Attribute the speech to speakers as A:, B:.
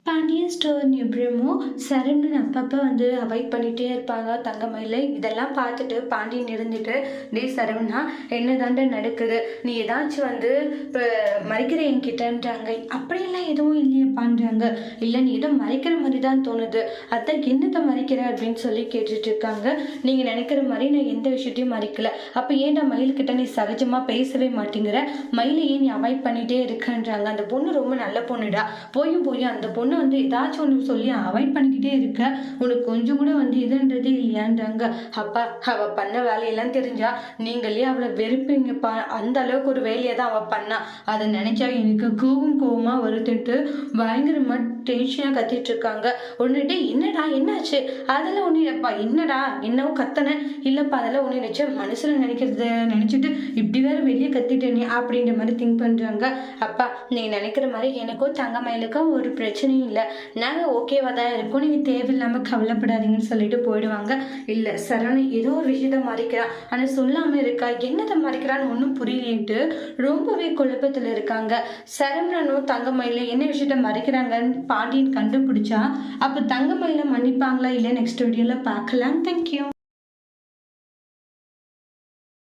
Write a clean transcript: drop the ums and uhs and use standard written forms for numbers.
A: Pandian store நிபுணமும் Saravanan அப்பப்போ வந்து avoid பண்ணிகிட்டே இருப்பாங்க தங்கமயிலை. இதெல்லாம் பார்த்துட்டு பாண்டியன் இருந்துட்டு, டேய் சரவணா, என்ன தாண்டா நடக்குது? நீ ஏதாச்சும் வந்து இப்போ மறைக்கிற என்கிட்டன்றாங்க. அப்படியெல்லாம் எதுவும் இல்லையப்பான்றாங்க. இல்லை, நீ ஏதோ மறைக்கிற மாதிரி தான் தோணுது, அதான் என்னத்தை மறைக்கிற அப்படின்னு சொல்லி கேட்டுட்டு இருக்காங்க. நீங்கள் நினைக்கிற மாதிரி நான் எந்த விஷயத்தையும் மறைக்கல. அப்போ ஏன்டா மயில்கிட்ட நீ சகஜமாக பேசவே மாட்டேங்கிற? மயிலையே நீ அவாய்ட் பண்ணிகிட்டே இருக்கன்றாங்க. அந்த பொண்ணு ரொம்ப நல்ல பொண்ணுடா, போயும் அந்த பொண்ணு வந்து ஏதாச்சும் ஒன்று சொல்லி அவாய்ட் பண்ணிக்கிட்டே இருக்க, உனக்கு கொஞ்சம் கூட வந்து இதுன்றதே இல்லையான்றாங்க. அப்பா, அவள் பண்ண வேலையெல்லாம் தெரிஞ்சா நீங்களே அவளை வெறுப்பீங்கப்பா. அந்த அளவுக்கு ஒரு வேலையை தான் அவள் பண்ணா. அதை நினைச்சா எனக்கு கோவமாக வருதுன்ட்டு பயங்கரமா டென்ஷனாக கத்திட்டு இருக்காங்க. ஒன்றுட்டு என்னடா என்னாச்சு? அதெல்லாம் ஒன்றும் இல்லைப்பா. என்னடா என்னவோ கத்தனை? இல்லைப்பா, அதெல்லாம் ஒன்றும் நினைச்சா மனசில் நினைக்கிறத நினச்சிட்டு இப்படி வேற வெளியே கத்திட்டேனே அப்படின்ற மாதிரி திங்க் பண்ணுறாங்க. அப்பா, நீ நினைக்கிற மாதிரி எனக்கும் தங்கமயிலுக்கும் ஒரு பிரச்சனையும் இல்லை, நாங்கள் ஓகேவா தான் இருக்கோம், நீங்கள் தேவையில்லாமல் கவலைப்படாதீங்கன்னு சொல்லிட்டு போயிடுவாங்க. இல்லை, சரவணன் ஏதோ ஒரு விஷயத்த மறைக்கிறான், ஆனால் சொல்லாமல் இருக்கா. என்னத்தை மறைக்கிறான்னு ஒன்றும் புரியலேன்ட்டு ரொம்பவே குழப்பத்தில் இருக்காங்க. சரவணனும் தங்கமயிலும் என்ன விஷயத்த மறைக்கிறாங்கன்னு பாண்டியன் கண்டுபிடிச்சா, அப்போ தங்கமயில மன்னிப்பாங்களா இல்லை நெக்ஸ்ட் வீடியோவில் பார்க்கலாம். தேங்க்யூ.